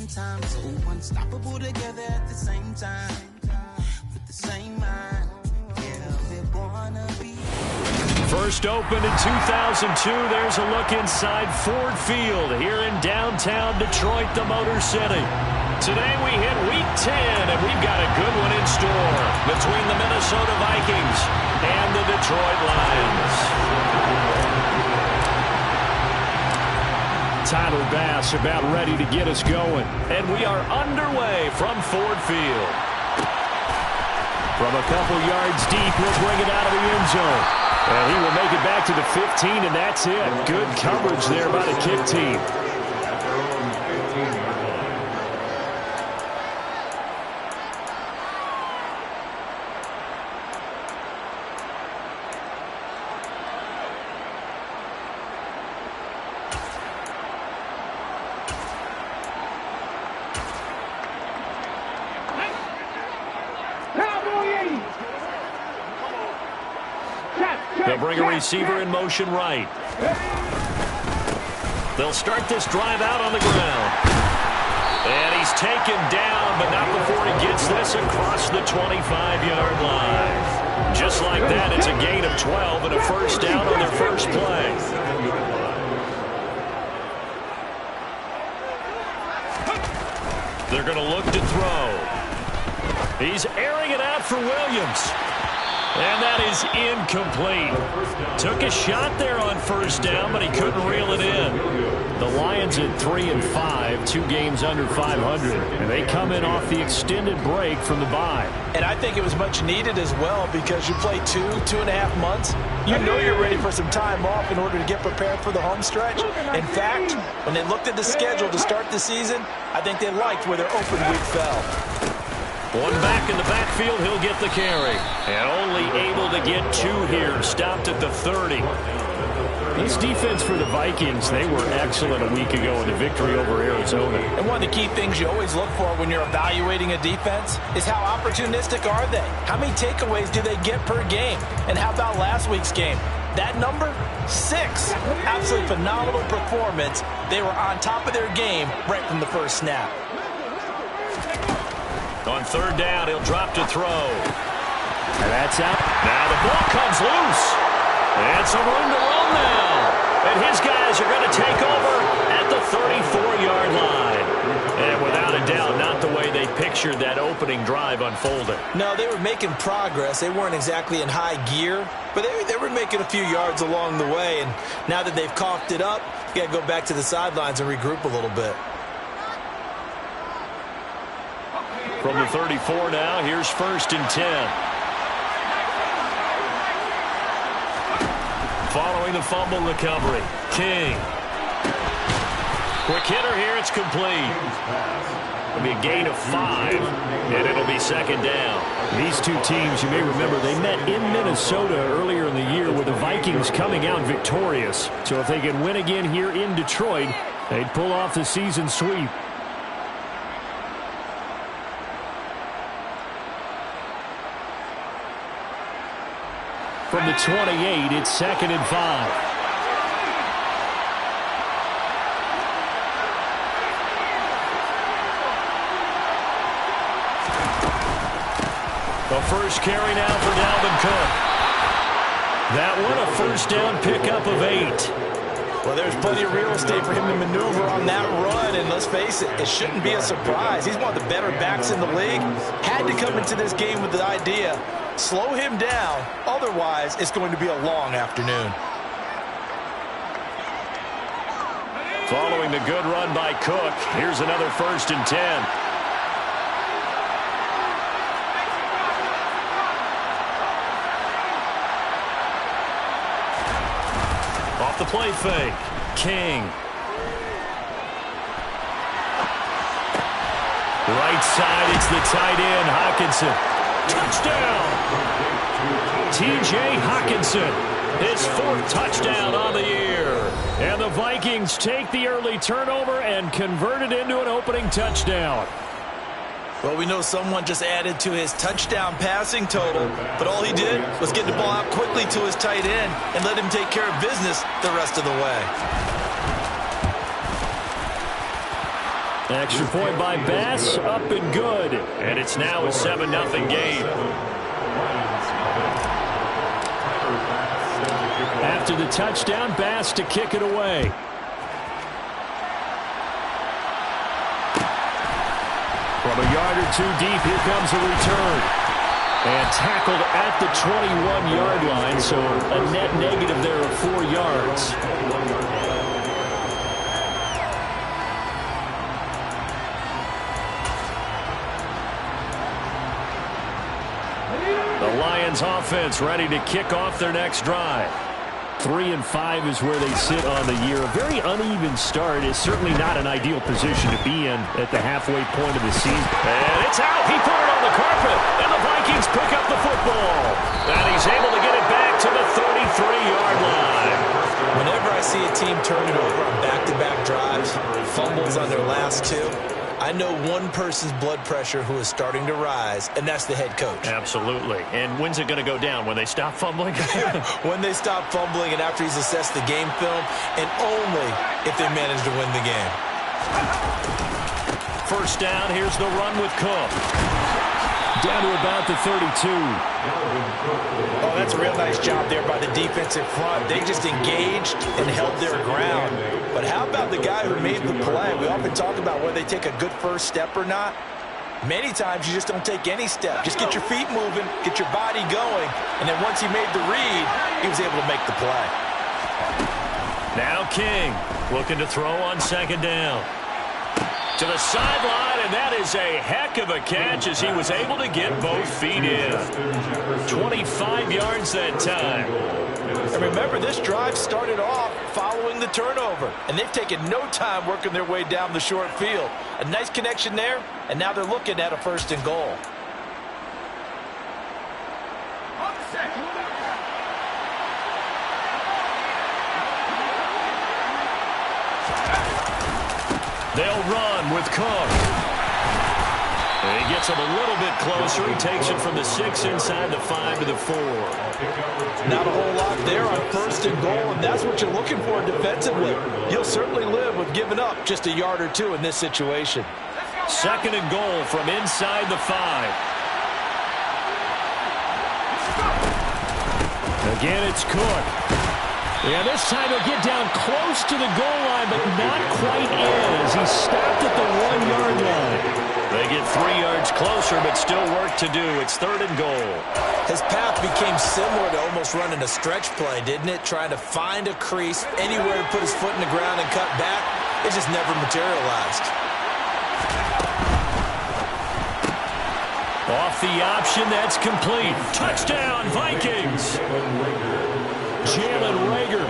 same time. So unstoppable together at the same time. With the same mind. Yeah, we're born to be. First opened in 2002. There's a look inside Ford Field here in downtown Detroit, the Motor City. Today we hit Week 10, and we've got a good one in store between the Minnesota Vikings and the Detroit Lions. Tyler Bass about ready to get us going, and we are underway from Ford Field. From a couple yards deep, he'll bring it out of the end zone. And he will make it back to the 15, and that's it. Good coverage there by the kick team. They'll bring a receiver in motion right. They'll start this drive out on the ground. And he's taken down, but not before he gets this across the 25-yard line. Just like that, it's a gain of 12 and a first down on their first play. They're going to look to throw. He's airing it out for Williams. And that is incomplete. Took a shot there on first down, but he couldn't reel it in. The Lions at 3-5, 2 games under 500, and they come in off the extended break from the bye. And I think it was much needed as well because you play 2.5 months. You know you're ready for some time off in order to get prepared for the home stretch. In fact, when they looked at the schedule to start the season, I think they liked where their open week fell. One back in the backfield, he'll get the carry. And only able to get 2 here, stopped at the 30. This defense for the Vikings, they were excellent a week ago in the victory over Arizona. And one of the key things you always look for when you're evaluating a defense is how opportunistic are they? How many takeaways do they get per game? And how about last week's game? That number, 6. Absolutely phenomenal performance. They were on top of their game right from the first snap. On third down, he'll drop to throw. And that's out. Now the ball comes loose. And some room to run now. And his guys are going to take over at the 34-yard line. And without a doubt, not the way they pictured that opening drive unfolding. No, they were making progress. They weren't exactly in high gear, but they were making a few yards along the way. And now that they've coughed it up, you got to go back to the sidelines and regroup a little bit. From the 34 now, here's 1st and 10. Following the fumble recovery, King. Quick hitter here, it's complete. It'll be a gain of 5, and it'll be 2nd down. These two teams, you may remember, they met in Minnesota earlier in the year with the Vikings coming out victorious. So if they can win again here in Detroit, they'd pull off the season sweep. From the 28, it's 2nd and 5. The first carry now for Dalvin Cook. That one, a first down pickup of 8. Well, there's plenty of real estate for him to maneuver on that run, and let's face it, it shouldn't be a surprise. He's one of the better backs in the league. Had to come into this game with the idea, slow him down, otherwise it's going to be a long afternoon. Following the good run by Cook, here's another 1st and 10. Off the play fake, King. Right side, it's the tight end, Hockenson. Touchdown! T.J. Hockenson, his 4th touchdown on the year. And the Vikings take the early turnover and convert it into an opening touchdown. Well, we know someone just added to his touchdown passing total, but all he did was get the ball out quickly to his tight end and let him take care of business the rest of the way. Extra point by Bass, up and good. And it's now a 7-0 game. After the touchdown, Bass to kick it away. From a yard or two deep, here comes a return. And tackled at the 21-yard line, so a net negative there of 4 yards. The Lions offense ready to kick off their next drive. 3-5 is where they sit on the year. A very uneven start is certainly not an ideal position to be in at the halfway point of the season. And it's out. He put it on the carpet. And the Vikings pick up the football. And he's able to get it back to the 33-yard line. Whenever I see a team turn it over on back-to-back drives, fumbles on their last two, I know one person's blood pressure who is starting to rise, and that's the head coach. Absolutely. And when's it going to go down? When they stop fumbling? When they stop fumbling and after he's assessed the game film, and only if they manage to win the game. First down, here's the run with Cook. Down to about the 32. Oh, that's a real nice job there by the defensive front. They just engaged and held their ground. But how about the guy who made the play? We often talk about whether they take a good first step or not. Many times you just don't take any step. Just get your feet moving, get your body going, and then once he made the read, he was able to make the play. Now King looking to throw on second down. To the sideline, and that is a heck of a catch as he was able to get both feet in. 25 yards that time. And remember, this drive started off following the turnover, and they've taken no time working their way down the short field. A nice connection there, and now they're looking at a 1st and goal. They'll run with Cook. And he gets him a little bit closer. He takes it from the 6 inside the 5 to the 4. Not a whole lot there on 1st and goal, and that's what you're looking for defensively. You'll certainly live with giving up just a yard or two in this situation. 2nd and goal from inside the 5. Again, it's Cook. Yeah, this time he'll get down close to the goal line, but not quite in as he stopped at the 1-yard line. They get 3 yards closer, but still work to do. It's 3rd and goal. His path became similar to almost running a stretch play, didn't it? Trying to find a crease, anywhere to put his foot in the ground and cut back. It just never materialized. Off the option, that's complete. Touchdown, Vikings. Jalen Reagor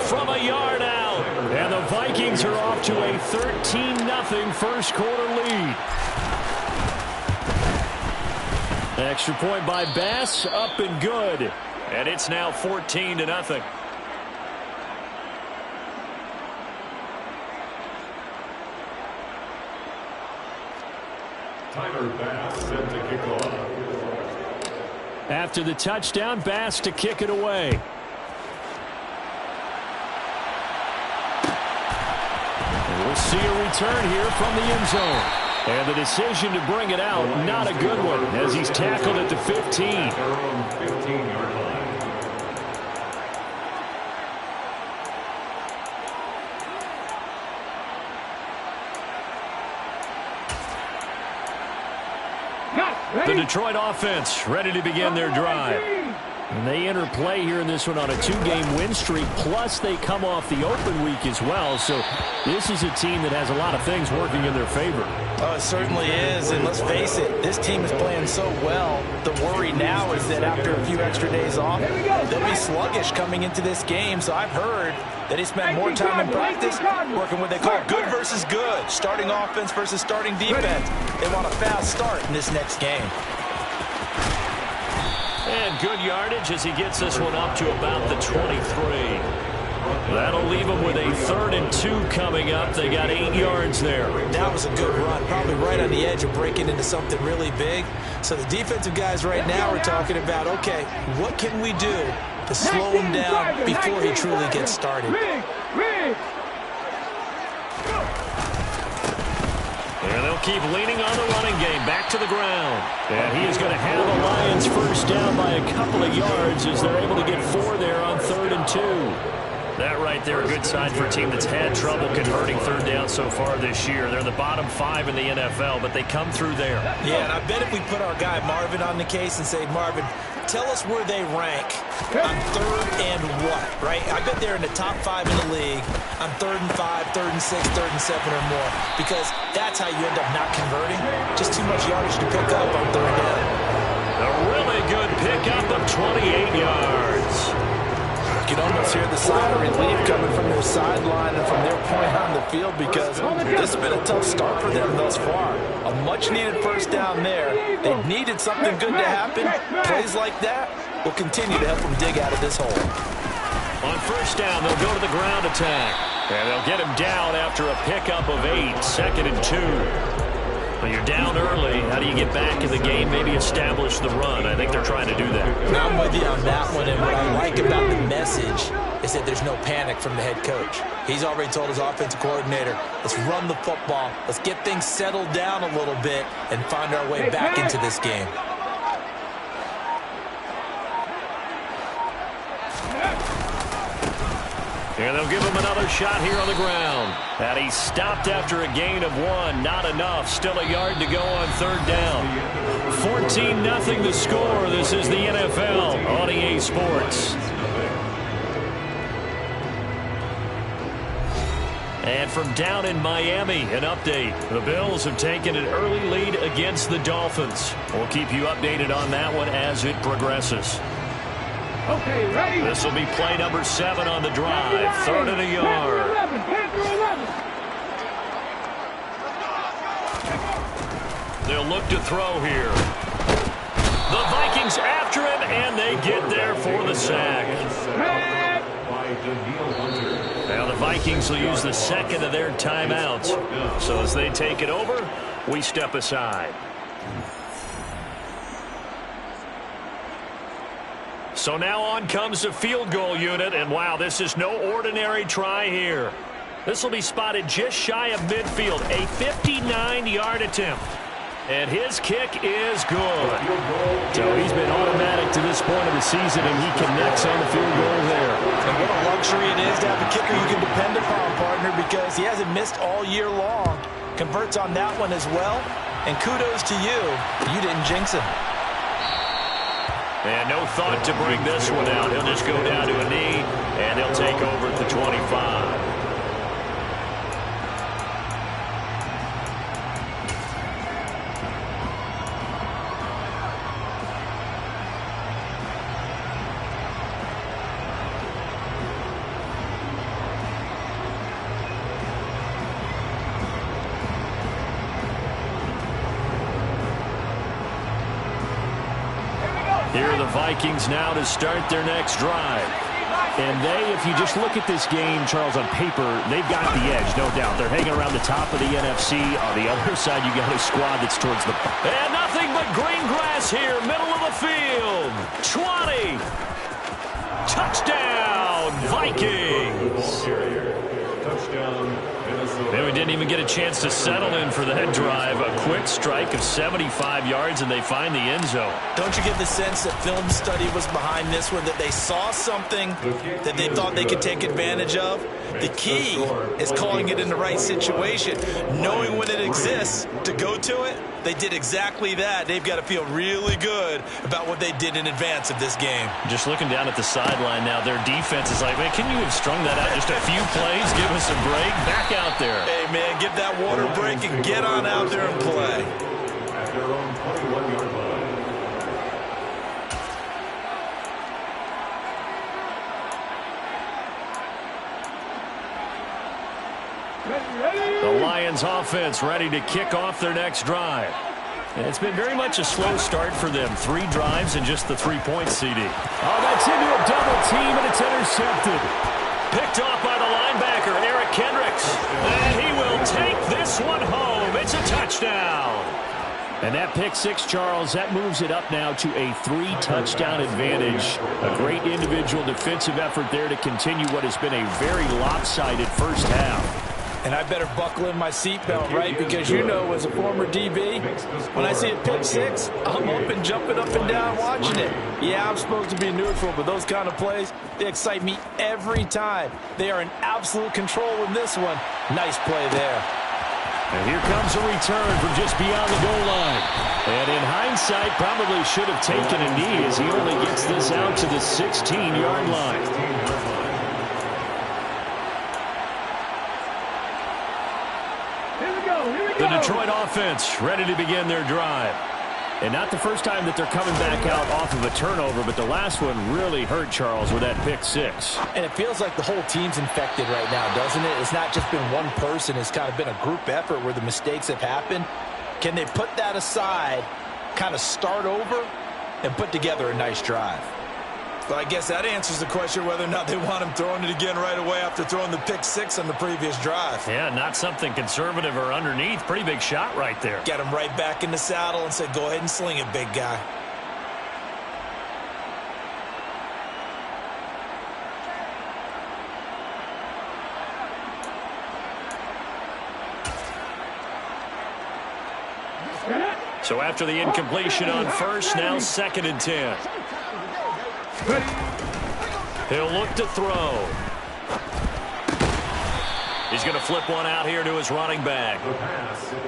from a yard out. And the Vikings are off to a 13-0 first quarter lead. Extra point by Bass, up and good. And it's now 14-0. Tyler Bass set to kick off. After the touchdown, Bass to kick it away. We'll see a return here from the end zone. And the decision to bring it out, not a good one, as he's tackled at the 15. 15-yard line. The Detroit offense ready to begin their drive. And they enter play here in this one on a 2-game win streak, plus they come off the open week as well. So this is a team that has a lot of things working in their favor. Oh, it certainly is, and let's face it, this team is playing so well. The worry now is that after a few extra days off, they'll be sluggish coming into this game. So I've heard that they spend more time in practice working what they call good versus good, starting offense versus starting defense. They want a fast start in this next game. And good yardage as he gets this one up to about the 23. That'll leave him with a 3rd and 2 coming up. They got 8 yards there. That was a good run, probably right on the edge of breaking into something really big. So the defensive guys right now are talking about, okay, what can we do to slow him down before he truly gets started? keep leaning on the running game. Back to the ground. And he is going to have the Lions first down by a couple of yards as they're able to get 4 there on 3rd and 2. That right there, a good sign for a team that's had trouble converting third down so far this year. They're in the bottom 5 in the NFL, but they come through there. Yeah, and I bet if we put our guy Marvin on the case and say, Marvin, tell us where they rank on 3rd and what, right? I bet they're in the top 5 in the league on 3rd and 5, 3rd and 6, 3rd and 7 or more, because that's how you end up not converting. Just too much yardage to pick up on 3rd down. A really good pickup of 28 yards. You can almost hear the sigh of relief coming from their sideline and from their point on the field, because this has been a tough start for them thus far. A much-needed first down there. They needed something good to happen. Plays like that will continue to help them dig out of this hole. On first down, they'll go to the ground attack. And they'll get him down after a pickup of 8, 2nd and 2. Well, you're down early. How do you get back in the game? Maybe establish the run. I think they're trying to do that. I'm with you on that one, and what I like about the message is that there's no panic from the head coach. He's already told his offensive coordinator, let's run the football, let's get things settled down a little bit and find our way back into this game. And they'll give him another shot here on the ground. And he stopped after a gain of 1. Not enough. Still a yard to go on 3rd down. 14-0 the score. This is the NFL on EA Sports. And from down in Miami, an update. The Bills have taken an early lead against the Dolphins. We'll keep you updated on that one as it progresses. Okay, ready? This will be play number 7 on the drive. 3rd and a yard. 10 They'll look to throw here. The Vikings after him, and they get there for the sack. Now the Vikings will use the 2nd of their timeouts. So as they take it over, we step aside. So now on comes the field goal unit, and wow, this is no ordinary try here. This will be spotted just shy of midfield, a 59-yard attempt. And his kick is good. So he's been automatic to this point of the season, and he connects on the field goal there. And what a luxury it is to have a kicker you can depend upon, partner, because he hasn't missed all year long. Converts on that one as well, and kudos to you. You didn't jinx him. And no thought to bring this one out. He'll just go down to a knee, and they'll take over at the 25. Here are the Vikings now to start their next drive. And they, if you just look at this game, Charles, on paper, they've got the edge, no doubt. They're hanging around the top of the NFC. On the other side, you got a squad that's towards the... And nothing but green grass here, middle of the field. 20. Touchdown, Vikings. Touchdown. And we didn't even get a chance to settle in for that drive. A quick strike of 75 yards, and they find the end zone. Don't you get the sense that film study was behind this one, that they saw something that they thought they could take advantage of? The key is calling it in the right situation, knowing when it exists to go to it. They did exactly that. They've got to feel really good about what they did in advance of this game. Just looking down at the sideline now, their defense is like, man, can you have strung that out just a few plays? Give us a break. Back out there. Hey, man, give that water break and get on out there and play. At their own 21-yard line. The Lions offense ready to kick off their next drive. And it's been very much a slow start for them. 3 drives and just the 3-point CD. Oh, that's into a double team, and it's intercepted. Picked off by the linebacker, Eric Kendricks. And he will take this one home. It's a touchdown. And that pick six, Charles, that moves it up now to a 3-touchdown advantage. A great individual defensive effort there to continue what has been a very lopsided first half. And I better buckle in my seatbelt, right? Because you know, as a former DB, when I see a pick six, I'm up and jumping up and down watching it. Yeah, I'm supposed to be neutral, but those kind of plays, they excite me every time. They are in absolute control in this one. Nice play there. And here comes a return from just beyond the goal line. And in hindsight, probably should have taken a knee as he only gets this out to the 16-yard line. The Detroit offense ready to begin their drive. And not the first time that they're coming back out off of a turnover, but the last one really hurt Charles with that pick six. And it feels like the whole team's infected right now, doesn't it? It's not just been one person. It's kind of been a group effort where the mistakes have happened. Can they put that aside, kind of start over, and put together a nice drive? Well, I guess that answers the question whether or not they want him throwing it again right away after throwing the pick six on the previous drive. Yeah, not something conservative or underneath. Pretty big shot right there. Get him right back in the saddle and say, go ahead and sling it, big guy. So after the incompletion on first, now 2nd and 10. He'll look to throw. He's going to flip one out here to his running back.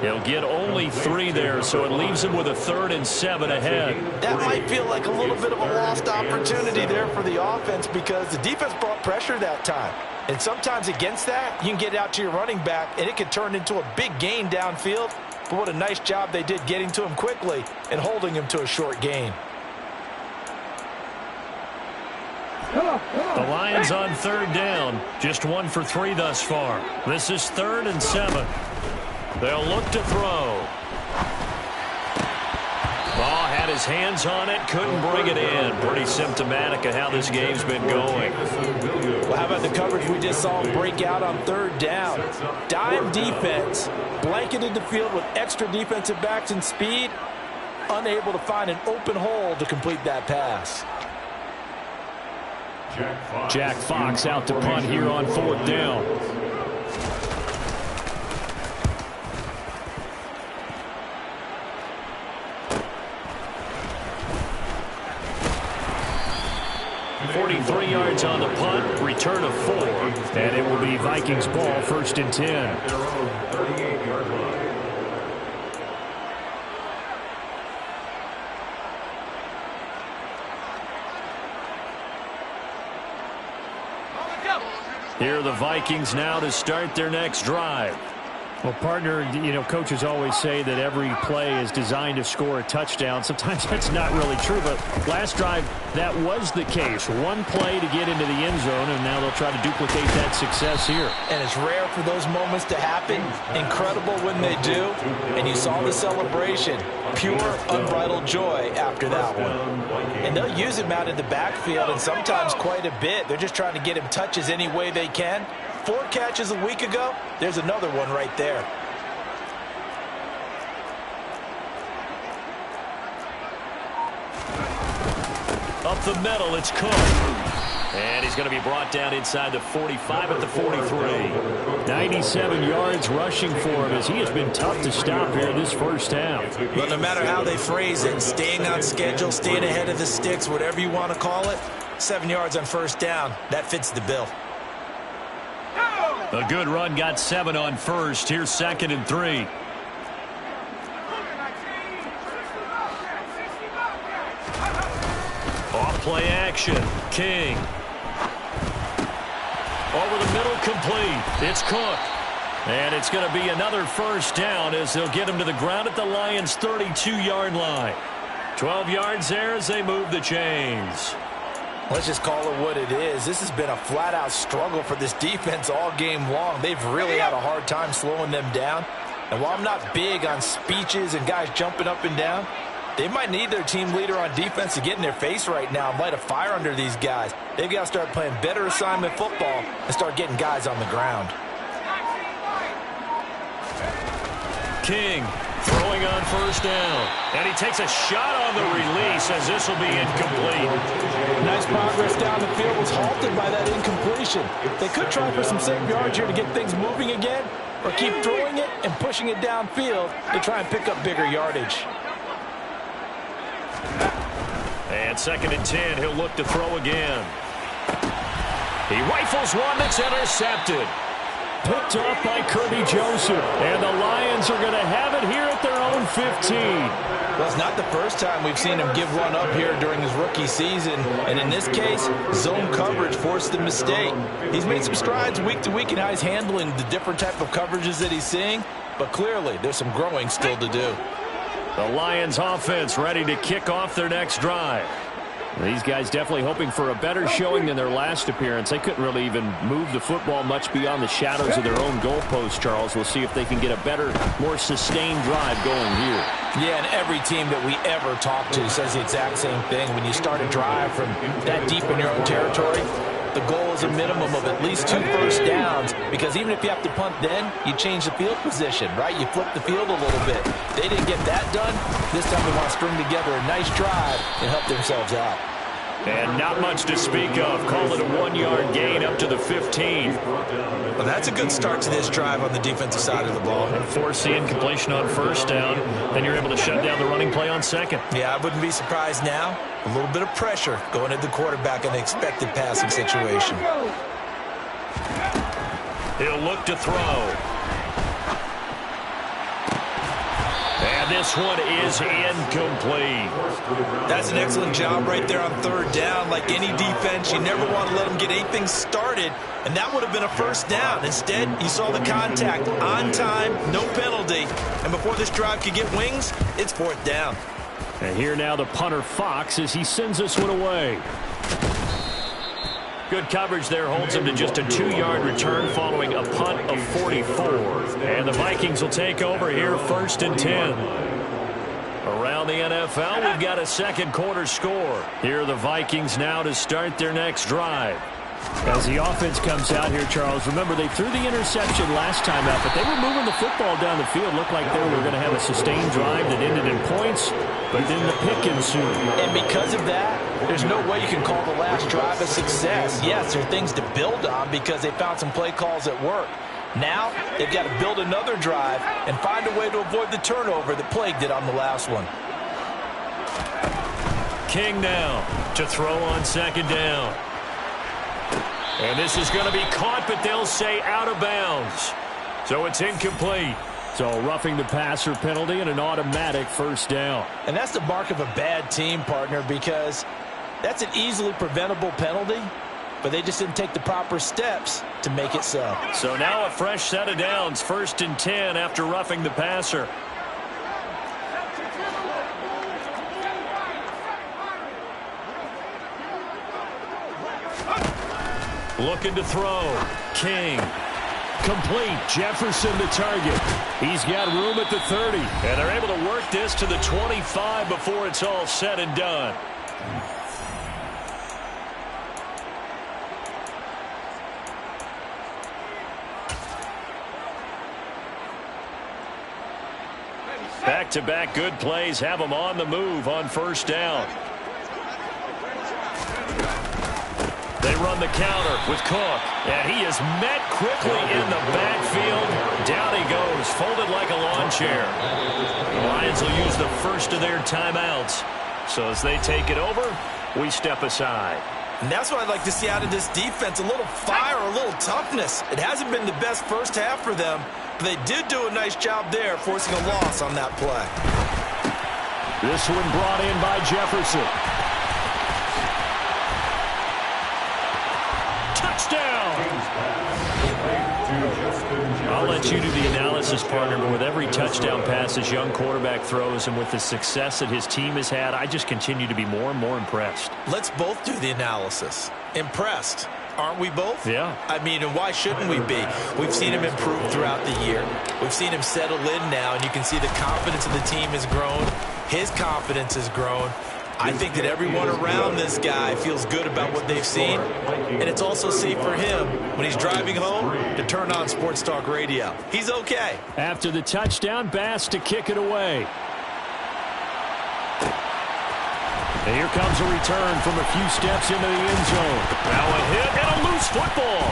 He'll get only 3 there, so it leaves him with a 3rd and 7 ahead. That might feel like a little bit of a lost opportunity there for the offense because the defense brought pressure that time. And sometimes against that, you can get out to your running back, and it can turn into a big gain downfield. But what a nice job they did getting to him quickly and holding him to a short gain. The Lions on 3rd down. Just 1 for 3 thus far. This is 3rd and 7. They'll look to throw. Ball had his hands on it, couldn't bring it in. Pretty symptomatic of how this game's been going. Well, how about the coverage we just saw break out on 3rd down? Dime defense, blanketed the field with extra defensive backs and speed, unable to find an open hole to complete that pass. Jack Fox out to punt here on 4th down. .43 yards on the punt, return of 4, and it will be Vikings ball, 1st and 10. Here are the Vikings now to start their next drive. Well, partner, you know, coaches always say that every play is designed to score a touchdown. Sometimes that's not really true, but last drive, that was the case. One play to get into the end zone, and now they'll try to duplicate that success here. And it's rare for those moments to happen. Incredible when they do. And you saw the celebration. Pure, unbridled joy after that one. And they'll use him out in the backfield, and sometimes quite a bit. They're just trying to get him touches any way they can. 4 catches a week ago, there's another one right there. Up the middle, it's Cook. And he's going to be brought down inside the 45 at the 43. 97 yards rushing for him as he has been tough to stop here this first half. But no matter how they phrase it, staying on schedule, staying ahead of the sticks, whatever you want to call it, 7 yards on first down, that fits the bill. A good run got 7 on first. Here's 2nd and 3. Off play action. King. Over the middle, complete. It's Cook. And it's going to be another first down as they'll get him to the ground at the Lions' 32-yard line. 12 yards there as they move the chains. Let's just call it what it is. This has been a flat-out struggle for this defense all game long. They've really had a hard time slowing them down. And while I'm not big on speeches and guys jumping up and down, they might need their team leader on defense to get in their face right now and light a fire under these guys. They've got to start playing better assignment football and start getting guys on the ground. King throwing on first down. And he takes a shot on the release as this will be incomplete. Nice progress down the field was halted by that incompletion. They could try for some safe yards here to get things moving again, or keep throwing it and pushing it downfield to try and pick up bigger yardage. And 2nd and 10, he'll look to throw again. He rifles one that's intercepted. Picked off by Kirby Joseph. And the Lions are going to have it here at their own 15. Well, it's not the first time we've seen him give one up here during his rookie season. And in this case, zone coverage forced the mistake. He's made some strides week to week in how he's handling the different type of coverages that he's seeing. But clearly, there's some growing still to do. The Lions offense ready to kick off their next drive. These guys definitely hoping for a better showing than their last appearance. They couldn't really even move the football much beyond the shadows of their own goalpost, Charles. We'll see if they can get a better, more sustained drive going here. Yeah, and every team that we ever talk to says the exact same thing. When you start a drive from that deep in your own territory, the goal is a minimum of at least 2 first downs, because even if you have to punt then, you change the field position, right? You flip the field a little bit. They didn't get that done. This time they want to string together a nice drive and help themselves out. And not much to speak of. Call it a 1-yard gain up to the 15. Well, that's a good start to this drive on the defensive side of the ball. And force the incompletion on 1st down. Then you're able to shut down the running play on 2nd. Yeah, I wouldn't be surprised now. A little bit of pressure going at the quarterback in the expected passing situation. He'll look to throw. And this one is incomplete. That's an excellent job right there on 3rd down. Like any defense, you never want to let them get anything started, and that would have been a 1st down. Instead, you saw the contact on time, no penalty, and before this drive could get wings, it's 4th down. And here now the punter Fox as he sends this one away. Good coverage there holds him to just a 2-yard return following a punt of 44. And the Vikings will take over here 1st and 10. Around the NFL, we've got a 2nd quarter score. Here are the Vikings now to start their next drive. As the offense comes out here, Charles, remember they threw the interception last time out, but they were moving the football down the field. Looked like they were going to have a sustained drive that ended in points, but then the pick ensued. And because of that, there's no way you can call the last drive a success. Yes, there are things to build on because they found some play calls that work. Now, they've got to build another drive and find a way to avoid the turnover that plagued it on the last one. King now to throw on 2nd down. And this is going to be caught, but they'll say out of bounds. So it's incomplete. So roughing the passer penalty and an automatic 1st down. And that's the mark of a bad team, partner, because that's an easily preventable penalty, but they just didn't take the proper steps to make it so. So now a fresh set of downs, 1st and 10 after roughing the passer. Looking to throw. King. Complete. Jefferson the target. He's got room at the 30. And they're able to work this to the 25 before it's all said and done. Back-to-back good plays have them on the move on 1st down. They run the counter with Cook, and he is met quickly in the backfield. Down he goes, folded like a lawn chair. The Lions will use the first of their timeouts. So as they take it over, we step aside. And that's what I'd like to see out of this defense, a little fire, a little toughness. It hasn't been the best 1st half for them, but they did do a nice job there, forcing a loss on that play. This one brought in by Jefferson. I'll let you do the analysis, partner, but with every touchdown pass this young quarterback throws and with the success that his team has had, I just continue to be more and more impressed. Let's both do the analysis. Impressed. Aren't we both? Yeah. I mean, and why shouldn't we be? We've seen him improve throughout the year. We've seen him settle in now, and you can see the confidence of the team has grown. His confidence has grown. I think that everyone around this guy feels good about what they've seen, and it's also safe for him when he's driving home to turn on Sports Talk Radio. He's okay. After the touchdown, Bass to kick it away. And here comes a return from a few steps into the end zone. Now a hit and a loose football.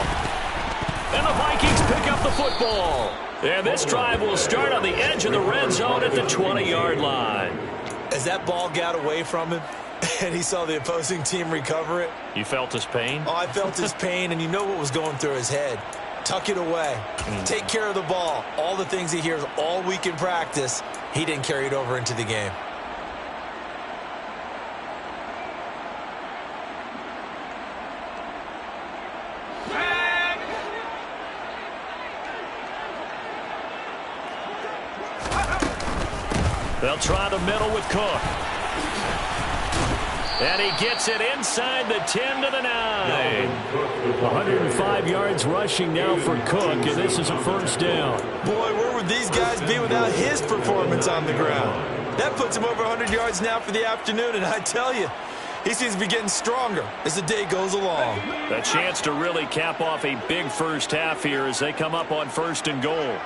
And the Vikings pick up the football. And this drive will start on the edge of the red zone at the 20-yard line. As that ball got away from him and he saw the opposing team recover it. You felt his pain? Oh, I felt his pain, and you know what was going through his head. Tuck it away. Take care of the ball. All the things he hears all week in practice, he didn't carry it over into the game. They'll try the middle with Cook. And he gets it inside the 10 to the 9. 105 yards rushing now for Cook, and this is a first down. Boy, where would these guys be without his performance on the ground? That puts him over 100 yards now for the afternoon, and I tell you, he seems to be getting stronger as the day goes along. A chance to really cap off a big first half here as they come up on 1st and goal.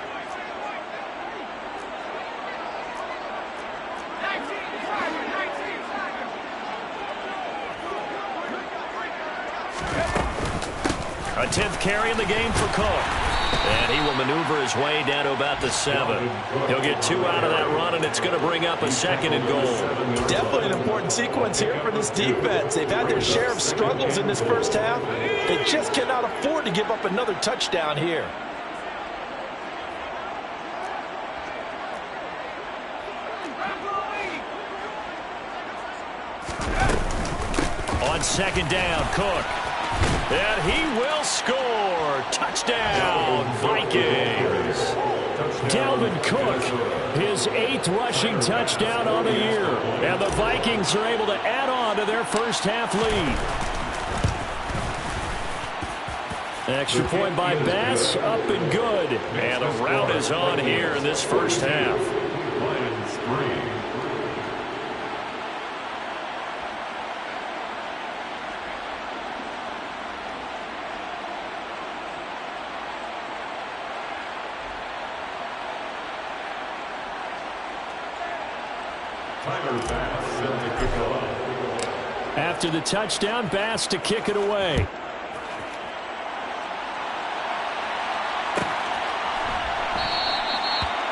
A 10th carry in the game for Cook. And he will maneuver his way down to about the 7. He'll get 2 out of that run, and it's going to bring up a 2nd and goal. Definitely an important sequence here for this defense. They've had their share of struggles in this first half. They just cannot afford to give up another touchdown here. On 2nd down, Cook. And he will score. Touchdown, Vikings. Dalvin Cook, his 8th rushing touchdown on the year. And the Vikings are able to add on to their first half lead. Extra point by Bass, up and good. And the route is on here in this first half. Lions 3. After the touchdown, Bass to kick it away.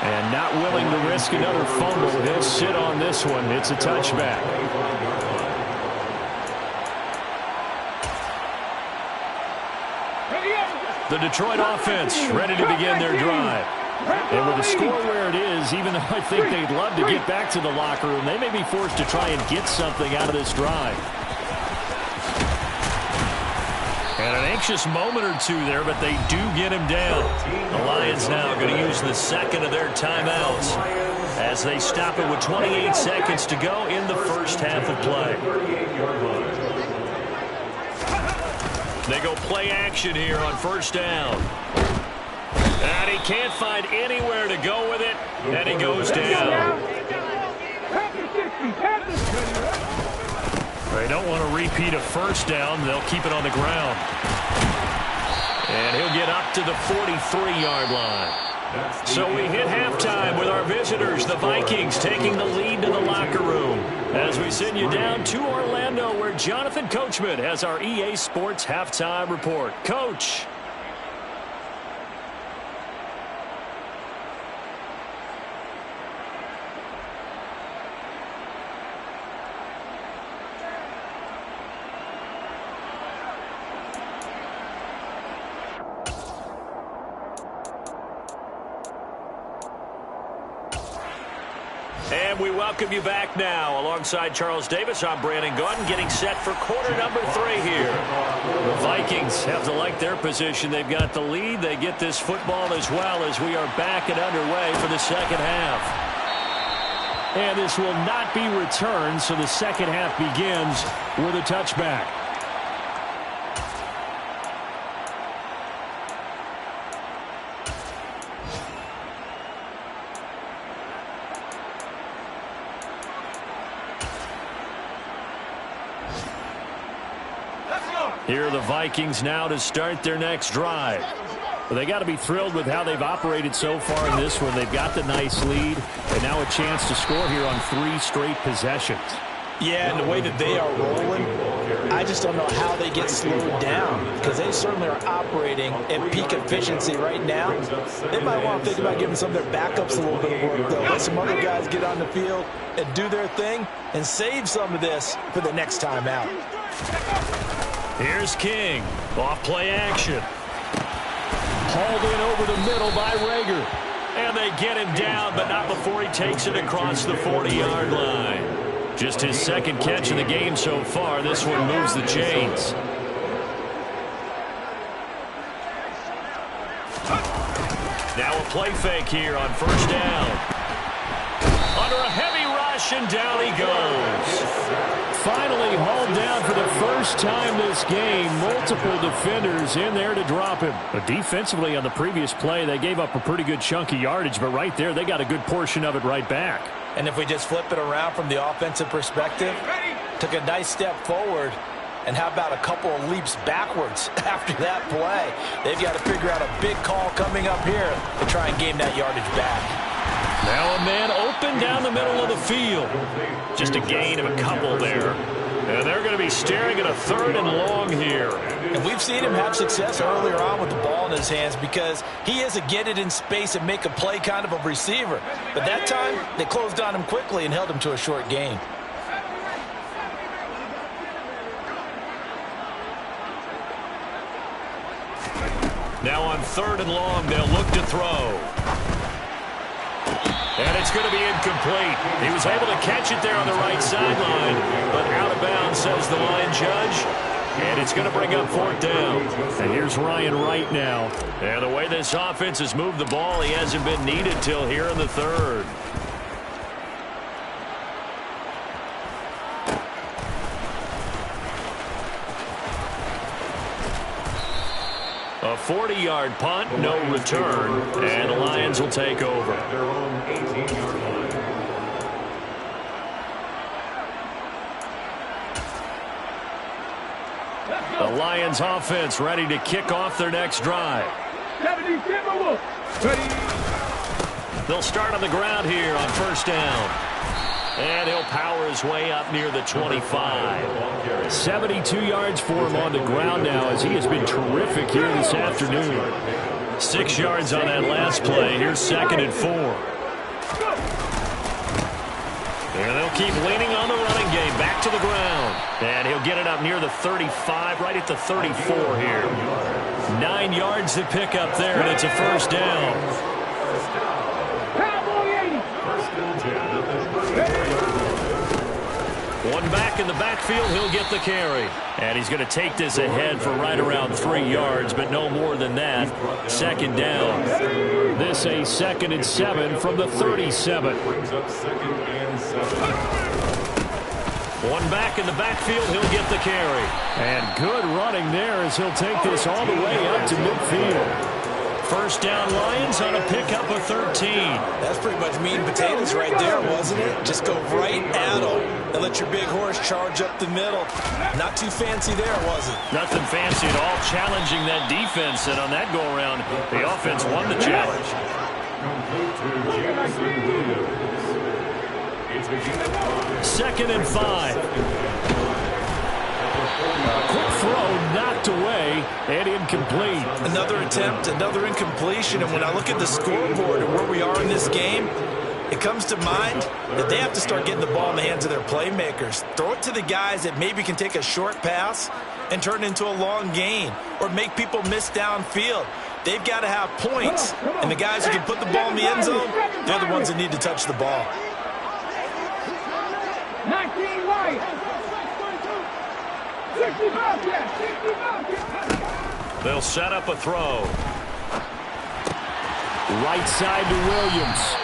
And not willing to risk another fumble. He'll sit on this one. It's a touchback. The Detroit offense ready to begin their drive. And with the score where it is, even though I think they'd love to get back to the locker room, they may be forced to try and get something out of this drive. And an anxious moment or two there, but they do get him down. The Lions now going to use the 2nd of their timeouts as they stop it with 28 seconds to go in the first half of play. They go play action here on 1st down. And he can't find anywhere to go with it, and he goes down. They don't want to repeat a 1st down. They'll keep it on the ground. And he'll get up to the 43-yard line. So we hit halftime with our visitors, the Vikings, taking the lead to the locker room. As we send you down to Orlando, where Jonathan Coachman has our EA Sports halftime report. Coach. And we welcome you back now. Alongside Charles Davis, I'm Brandon Gaudin, getting set for quarter number 3 here. The Vikings have to like their position. They've got the lead. They get this football as well as we are back and underway for the second half. And this will not be returned, so the second half begins with a touchback. Here are the Vikings now to start their next drive. Well, they got to be thrilled with how they've operated so far in this one. They've got the nice lead, and now a chance to score here on 3 straight possessions. Yeah, and the way that they are rolling, I just don't know how they get slowed down because they certainly are operating at peak efficiency right now. They might want to think about giving some of their backups a little bit of work, though. Let some other guys get on the field and do their thing and save some of this for the next time out. Here's King. Off play action. Hauled in over the middle by Rager. And they get him down, but not before he takes it across the 40-yard line. Just his second catch of the game so far. This one moves the chains. Now a play fake here on first down. Under a heavy rush, and down he goes. Finally hauled down for the first time this game. Multiple defenders in there to drop him. But defensively on the previous play, they gave up a pretty good chunk of yardage, but right there they got a good portion of it right back. And if we just flip it around from the offensive perspective, took a nice step forward, and how about a couple of leaps backwards after that play? They've got to figure out a big call coming up here to try and gain that yardage back. Now a man open down the middle of the field. Just a gain of a couple there. And they're going to be staring at a 3rd and long here. And we've seen him have success earlier on with the ball in his hands because he is a get it in space and make a play kind of a receiver. But that time, they closed on him quickly and held him to a short gain. Now on 3rd and long, they'll look to throw. And it's going to be incomplete. He was able to catch it there on the right sideline, but out of bounds, says the line judge. And it's going to bring up 4th down. And here's Ryan Wright now. And the way this offense has moved the ball, he hasn't been needed till here in the 3rd. A 40-yard punt, no return, and the Lions will take over. Their own 18-yard line. The Lions offense ready to kick off their next drive. They'll start on the ground here on first down. And he'll power his way up near the 25. 72 yards for him on the ground now as he has been terrific here this afternoon. 6 yards on that last play. Here's 2nd and 4. And they'll keep leaning on the running game. Back to the ground. And he'll get it up near the 35, right at the 34 here. 9 yards to pick up there, and it's a first down. One back in the backfield, he'll get the carry. And he's going to take this ahead for right around 3 yards, but no more than that. 2nd down. This a 2nd and 7 from the 37. Brings up 2nd and 7. One back in the backfield, he'll get the carry. And good running there as he'll take this all the way up to midfield. First down Lions on a pickup of 13. That's pretty much meat and potatoes right there, wasn't it? Just go right at them and let your big horse charge up the middle. Not too fancy there, was it? Nothing fancy at all, challenging that defense. And on that go-around, the offense won the challenge. Complete to Jackson Williams. It's a 2nd and 5. Quick throw knocked away and incomplete. Another attempt, another incompletion. And when I look at the scoreboard and where we are in this game, it comes to mind that they have to start getting the ball in the hands of their playmakers. Throw it to the guys that maybe can take a short pass and turn it into a long gain or make people miss downfield. They've got to have points. And the guys who can put the ball in the end zone, they're the ones that need to touch the ball. 19 right. They'll set up a throw. Right side to Williams.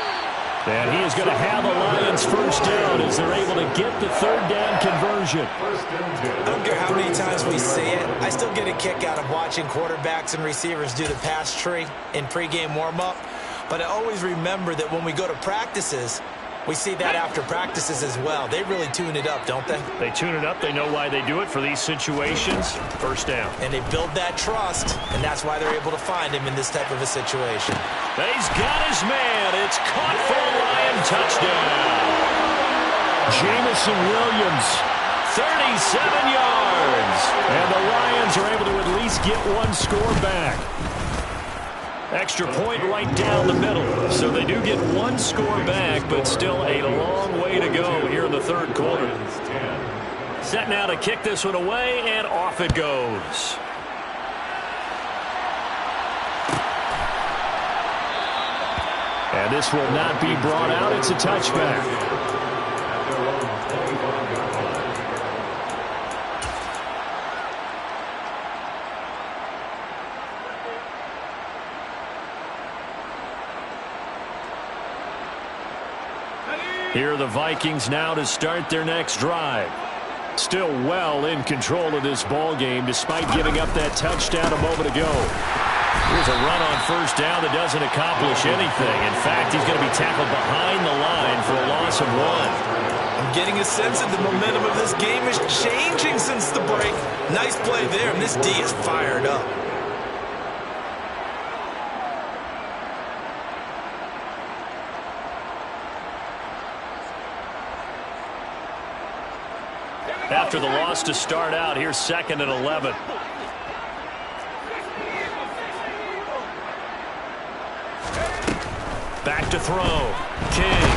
And he is going to have a Lions first down as they're able to get the 3rd down conversion. I don't care how many times we see it. I still get a kick out of watching quarterbacks and receivers do the pass tree in pregame warm-up. But I always remember that when we go to practices, we see that after practices as well. They really tune it up, don't they? They tune it up. They know why they do it for these situations. First down. And they build that trust, and that's why they're able to find him in this type of a situation. He's got his man. It's caught for a Lion touchdown. Jamison Williams, 37 yards. And the Lions are able to at least get one score back. Extra point right down the middle. So they do get one score back, but still a long way to go here in the third quarter. Set now to kick this one away, and off it goes. And this will not be brought out. It's a touchback. Here are the Vikings now to start their next drive. Still well in control of this ball game despite giving up that touchdown a moment ago. Here's a run on first down that doesn't accomplish anything. In fact, he's going to be tackled behind the line for a loss of 1. I'm getting a sense that the momentum of this game is changing since the break. Nice play there, and this D is fired up. After the loss to start out, here's 2nd and 11. Back to throw. King.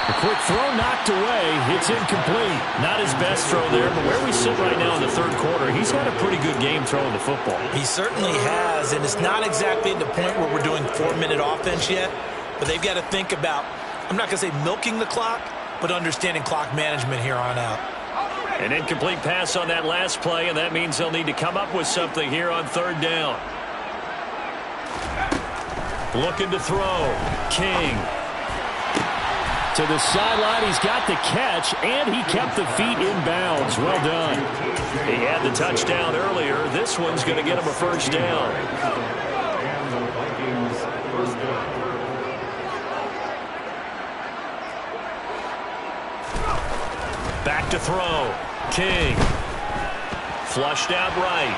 A quick throw knocked away. It's incomplete. Not his best throw there, but where we sit right now in the third quarter, he's had a pretty good game throwing the football. He certainly has, and it's not exactly at the point where we're doing 4-minute offense yet, but they've got to think about, I'm not going to say milking the clock, but understanding clock management here on out. An incomplete pass on that last play, and that means they'll need to come up with something here on third down. Looking to throw. King. To the sideline, he's got the catch, and he kept the feet in bounds. Well done. He had the touchdown earlier. This one's going to get him a first down. And the Vikings first down. Back to throw. King. Flushed out right.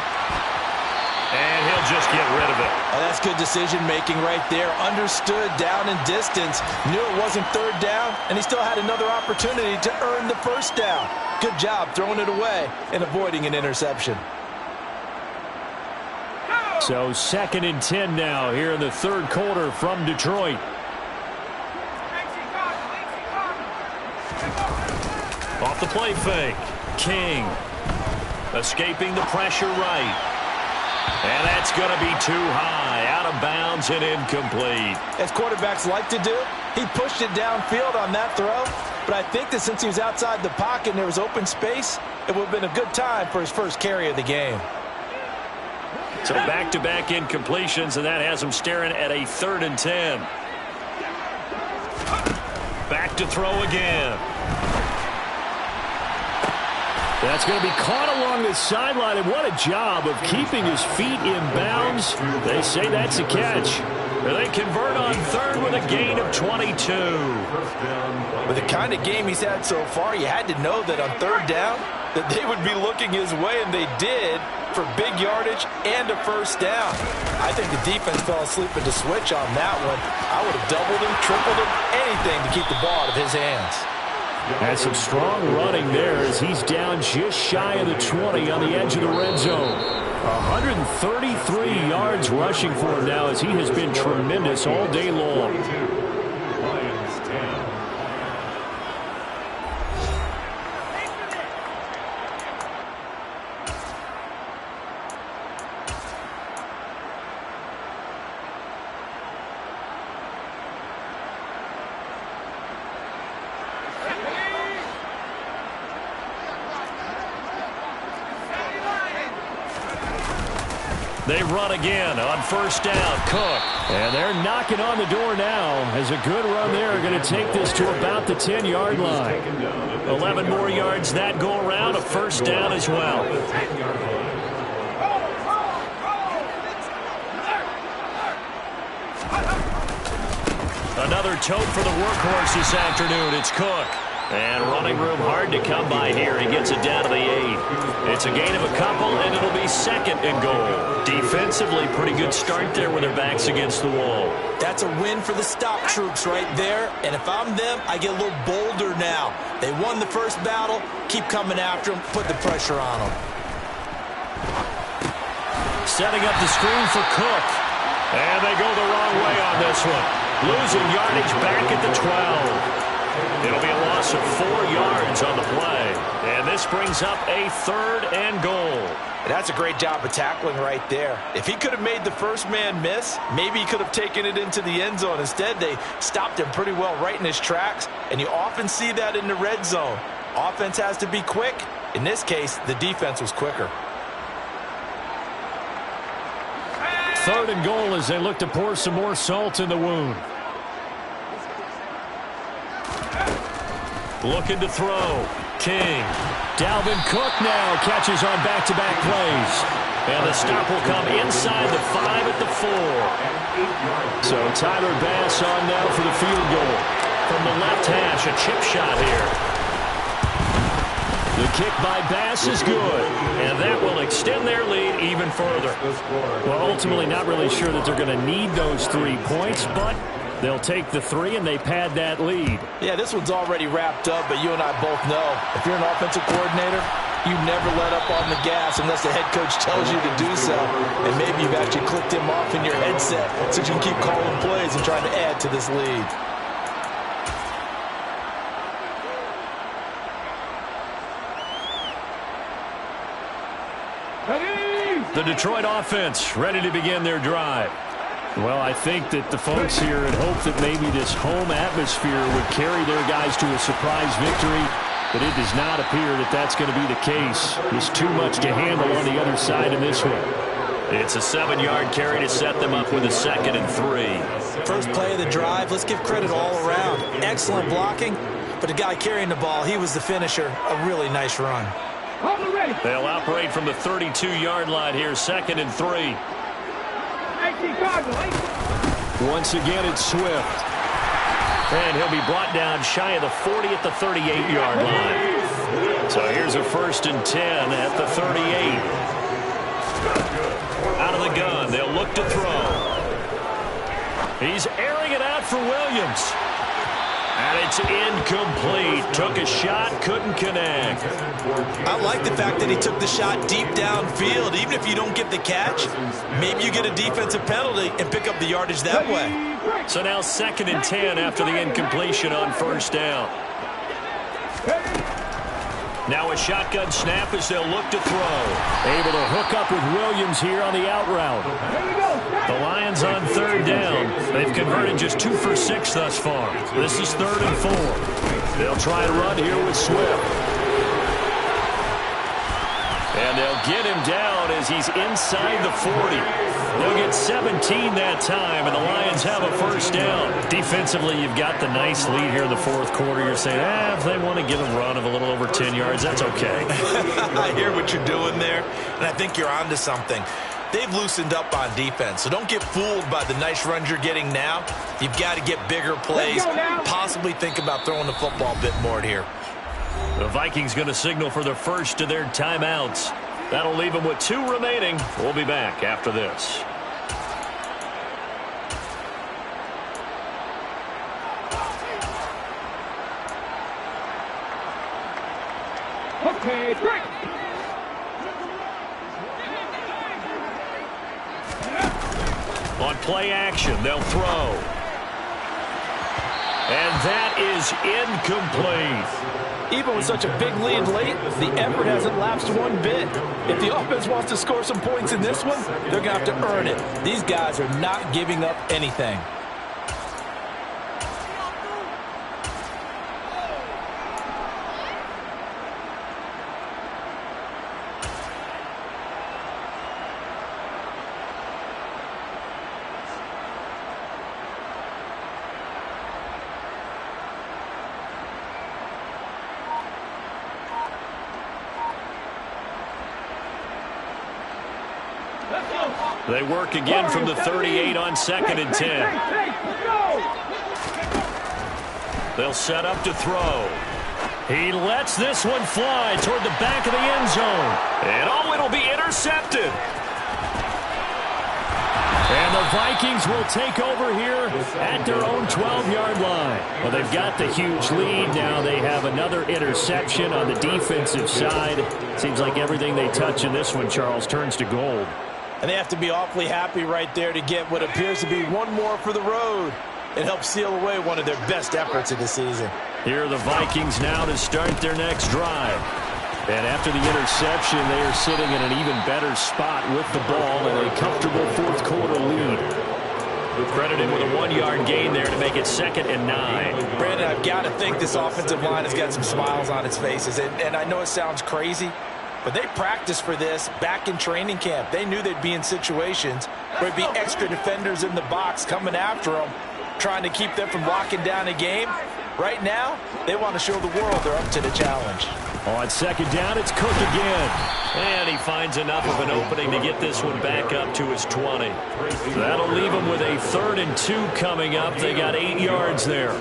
And he'll just get rid of it. Oh, that's good decision-making right there. Understood down and distance. Knew it wasn't third down, and he still had another opportunity to earn the first down. Good job throwing it away and avoiding an interception. So 2nd and 10 now here in the third quarter from Detroit. Off the play fake. King. Escaping the pressure right. And that's going to be too high. Out of bounds and incomplete. As quarterbacks like to do, he pushed it downfield on that throw. But I think that since he was outside the pocket and there was open space, it would have been a good time for his first carry of the game. So back-to-back incompletions, and that has him staring at a 3rd and 10. Back to throw again. That's going to be caught along the sideline, and what a job of keeping his feet in bounds. They say that's a catch. They convert on third with a gain of 22. With the kind of game he's had so far, you had to know that on third down that they would be looking his way, and they did, for big yardage and a first down. I think the defense fell asleep at the switch on that one. I would have doubled him, tripled him, anything to keep the ball out of his hands. Has some strong running there as he's down just shy of the 20 on the edge of the red zone. 133 yards rushing for him now as he has been tremendous all day long. Lions 10. They run again on first down. Cook. And they're knocking on the door now as a good run there. Going to take this to about the 10-yard line. 11 more yards that go around. A first down as well. Another tote for the workhorse this afternoon. It's Cook. And running room hard to come by here. He gets it down to the 8. It's a gain of a couple, and it'll be 2nd and goal. Defensively, pretty good start there with their backs against the wall. That's a win for the stop troops right there. And if I'm them, I get a little bolder now. They won the first battle. Keep coming after them. Put the pressure on them. Setting up the screen for Cook. And they go the wrong way on this one. Losing yardage back at the 12. It'll be a loss of 4 yards on the play. And this brings up a 3rd and goal. That's a great job of tackling right there. If he could have made the first man miss, maybe he could have taken it into the end zone. Instead, they stopped him pretty well right in his tracks, and you often see that in the red zone. Offense has to be quick. In this case, the defense was quicker. 3rd and goal as they look to pour some more salt in the wound. Looking to throw. King. Dalvin Cook now catches on back-to-back plays. And the stop will come inside the 5 at the 4. So Tyler Bass on now for the field goal. From the left hash, a chip shot here. The kick by Bass is good. And that will extend their lead even further. Well, ultimately not really sure that they're going to need those 3 points, but they'll take the 3 and they pad that lead. Yeah, this one's already wrapped up, but you and I both know if you're an offensive coordinator, you never let up on the gas unless the head coach tells you to do so. And maybe you've actually clicked him off in your headset so you can keep calling plays and trying to add to this lead. The Detroit offense ready to begin their drive. Well, I think that the folks here had hoped that maybe this home atmosphere would carry their guys to a surprise victory, but it does not appear that that's going to be the case. There's too much to handle on the other side in this one. It's a 7-yard carry to set them up with a 2nd and 3. First play of the drive, let's give credit all around. Excellent blocking, but the guy carrying the ball, he was the finisher. A really nice run. They'll operate from the 32-yard line here, 2nd and 3. Once again, it's Swift. And he'll be brought down shy of the 40 at the 38-yard line. So here's a 1st and 10 at the 38. Out of the gun, they'll look to throw. He's airing it out for Williams. And it's incomplete. Took a shot, couldn't connect. I like the fact that he took the shot deep downfield. Even if you don't get the catch, maybe you get a defensive penalty and pick up the yardage that way. So now 2nd and 10 after the incompletion on 1st down. Now a shotgun snap as they'll look to throw. Able to hook up with Williams here on the out route. The Lions on 3rd down. They've converted just 2 for 6 thus far. This is 3rd and 4. They'll try and run here with Swift. And they'll get him down as he's inside the 40. They'll get 17 that time, and the Lions have a 1st down. Defensively, you've got the nice lead here in the 4th quarter. You're saying, if they want to give a run of a little over 10 yards, that's okay. I hear what you're doing there, and I think you're onto something. They've loosened up on defense, so don't get fooled by the nice runs you're getting now. You've got to get bigger plays, possibly think about throwing the football a bit more here. The Vikings going to signal for the first of their timeouts. That'll leave them with 2 remaining. We'll be back after this. Okay, break. On play action, they'll throw. And that is incomplete. Even with such a big lead late, the effort hasn't lapsed one bit. If the offense wants to score some points in this one, they're going to have to earn it. These guys are not giving up anything. They work again from the 38 on 2nd and 10. They'll set up to throw. He lets this one fly toward the back of the end zone. And oh, it'll be intercepted. And the Vikings will take over here at their own 12-yard line. Well, they've got the huge lead. Now they have another interception on the defensive side. Seems like everything they touch in this one, Charles, turns to gold. And they have to be awfully happy right there to get what appears to be one more for the road. It helps seal away one of their best efforts of the season. Here are the Vikings now to start their next drive. And after the interception, they are sitting in an even better spot with the ball and a comfortable fourth-quarter lead. Credited with a 1-yard gain there to make it 2nd and 9. Brandon, I've got to think this offensive line has got some smiles on its faces. And I know it sounds crazy, but they practiced for this back in training camp. They knew they'd be in situations where there'd be extra defenders in the box coming after them, trying to keep them from locking down a game. Right now, they want to show the world they're up to the challenge. On 2nd down, it's Cook again. And he finds enough of an opening to get this one back up to his 20. That'll leave him with a 3rd and 2 coming up. They got 8 yards there.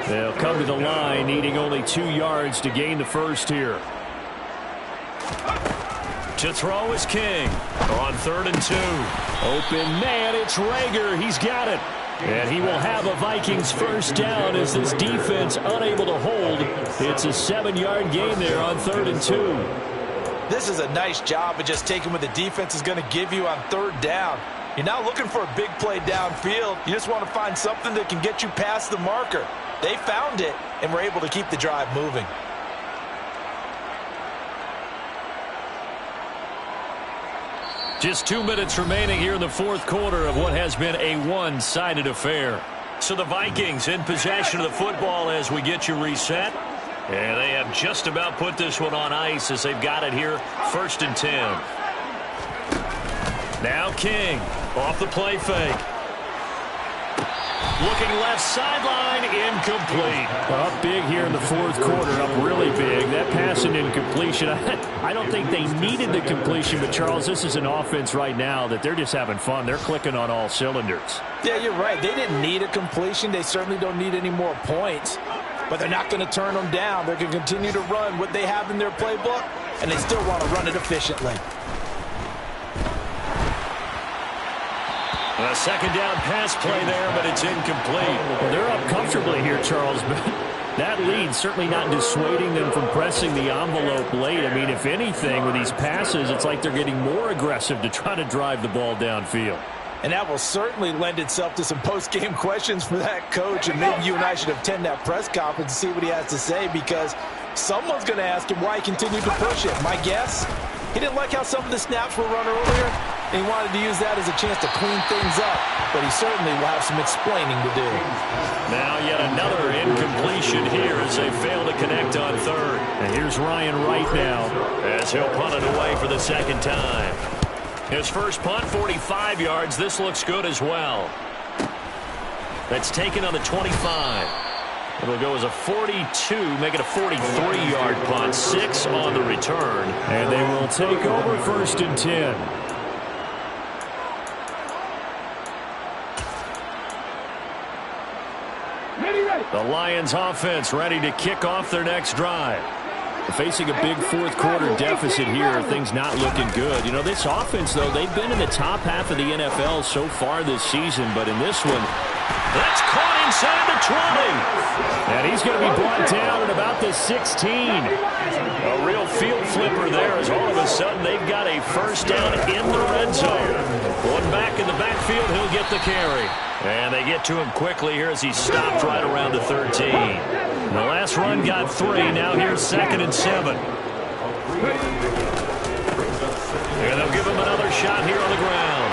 They'll come to the line, needing only 2 yards to gain the first here. To throw is King on 3rd and 2. Open man, it's Reagor. He's got it. And he will have a Vikings first down as this defense unable to hold. It's a 7-yard gain there on 3rd and 2. This is a nice job of just taking what the defense is going to give you on 3rd down. You're not looking for a big play downfield. You just want to find something that can get you past the marker. They found it and were able to keep the drive moving. Just 2 minutes remaining here in the fourth quarter of what has been a one-sided affair. So the Vikings in possession of the football as we get you reset. And they have just about put this one on ice as they've got it here, 1st and 10. Now King off the play fake. Looking left sideline, incomplete. Up big here in the fourth quarter, up really big. That pass and incompletion, I don't think they needed the completion, but Charles, this is an offense right now that they're just having fun. They're clicking on all cylinders. Yeah, you're right. They didn't need a completion. They certainly don't need any more points, but they're not going to turn them down. They're going to continue to run what they have in their playbook, and they still want to run it efficiently. A 2nd down pass play there, but it's incomplete. Well, they're up comfortably here, Charles, but that lead certainly not dissuading them from pressing the envelope late. I mean, if anything, with these passes, it's like they're getting more aggressive to try to drive the ball downfield. And that will certainly lend itself to some post-game questions for that coach, and maybe you and I should attend that press conference and see what he has to say, because someone's going to ask him why he continued to push it. My guess, he didn't like how some of the snaps were run earlier, and he wanted to use that as a chance to clean things up, but he certainly will have some explaining to do. Now yet another incompletion here as they fail to connect on 3rd. And here's Ryan Wright now as he'll punt it away for the 2nd time. His first punt, 45 yards. This looks good as well. That's taken on the 25. It'll go as a 42, make it a 43-yard punt. 6 on the return. And they will take over 1st and 10. The Lions offense ready to kick off their next drive. Facing a big fourth quarter deficit here, things not looking good. You know, this offense, though, they've been in the top half of the NFL so far this season, but in this one, that's caught inside the 20. And he's going to be brought down at about the 16. A real field flipper there as all of a sudden they've got a first down in the red zone. One back in the backfield, he'll get the carry. And they get to him quickly here as he stopped right around the 13. The last run got 3. Now here's 2nd and 7. And they'll give him another shot here on the ground.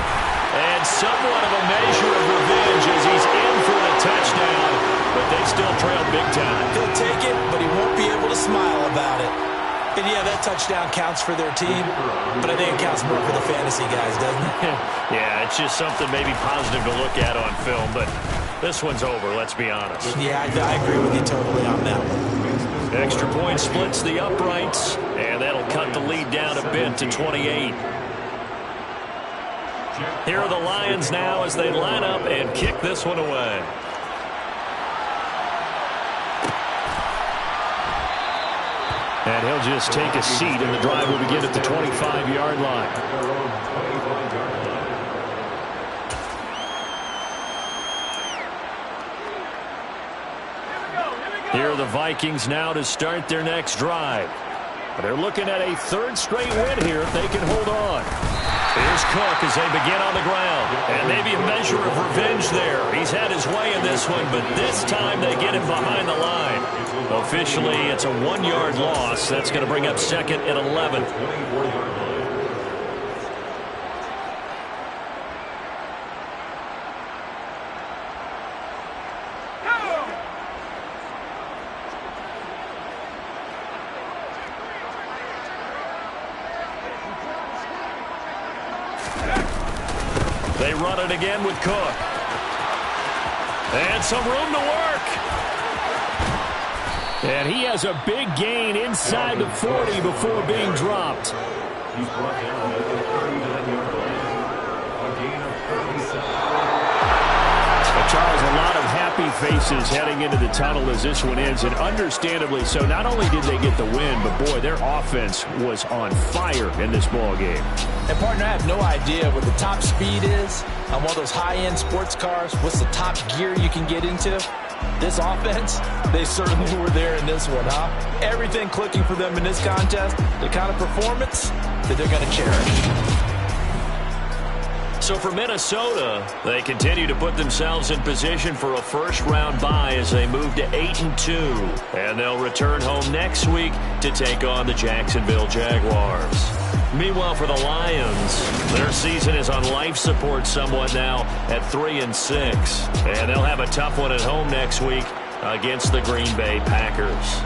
And somewhat of a measure of revenge as he's in for the touchdown. But they still trail big time. He'll take it, but he won't be able to smile about it. And, yeah, that touchdown counts for their team, but I think it counts more for the fantasy guys, doesn't it? Yeah, it's just something maybe positive to look at on film, but this one's over, let's be honest. Yeah, I agree with you totally on that one. Extra point splits the uprights, and that'll cut the lead down a bit to 28. Here are the Lions now as they line up and kick this one away. And he'll just take a seat, and the drive will begin at the 25-yard line. Here are the Vikings now to start their next drive. They're looking at a third straight win here if they can hold on. Here's Cook as they begin on the ground. And maybe a measure of revenge there. He's had his way in this one, but this time they get him behind the line. Officially, it's a 1-yard loss. That's going to bring up second and 11. They run it again with Cook. And some room to work. And he has a big gain inside the 40 before being dropped. He's brought down at the 39-yard line. A gain of 37. Charles, a lot of happy faces heading into the tunnel as this one ends, and understandably so. Not only did they get the win, but boy, their offense was on fire in this ball game. And partner, I have no idea what the top speed is on one of those high-end sports cars. What's the top gear you can get into? This offense, they certainly were there in this one, huh? Everything clicking for them in this contest, the kind of performance that they're going to cherish. So for Minnesota, they continue to put themselves in position for a first-round bye as they move to 8-2. And they'll return home next week to take on the Jacksonville Jaguars. Meanwhile, for the Lions, their season is on life support somewhat now at 3-6. And they'll have a tough one at home next week against the Green Bay Packers.